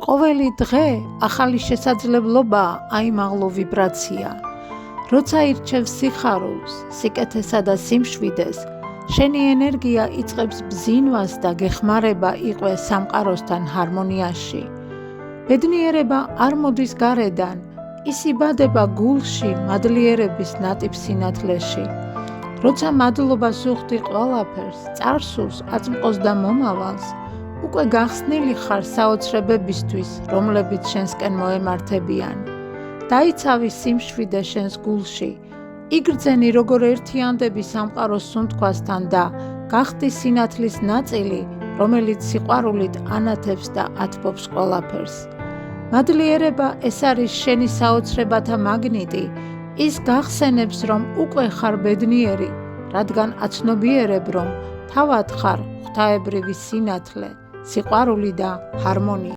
ყოველი დღე ახალი შესაძლებლობაა აიმაღლო ვიბრაცია. როცა ირჩევ სიხარულს, სიკეთესა და სიმშვიდეს, შენი ენერგია იწყებს ბზინვას და გეხმარება იყვე სამყაროსთან ჰარმონიაში. ბედნიერება არ მოდის გარედან, ის იბადება გულში მადლიერების ნატიფ სინათლეში. როცა მადლობას უხდი ყველაფერს, წარსულს, აწმყოს და მომავალს, უკვე გახსნილი ხარ საოცრებებისთვის, რომლებიც შენსკენ მოემართებიან. დაიცავი სიმშვიდე შენს გულში, იგრძენი როგორ ერთიანდები სამყაროს სუნთქვასთან და გახდი სინათლის ნაწილი, რომელიც სიყვარულით ანათებს და ათბობს ყველაფერს. მადლიერება ეს არის შენი საოცრებათა მაგნიტი, ის გახსენებს, რომ უკვე ხარ ბედნიერი, რადგან აცნობიერებ, რომ თავად ხარ ღვთაებრივი სინათლე, სიყვარული და ჰარმონია.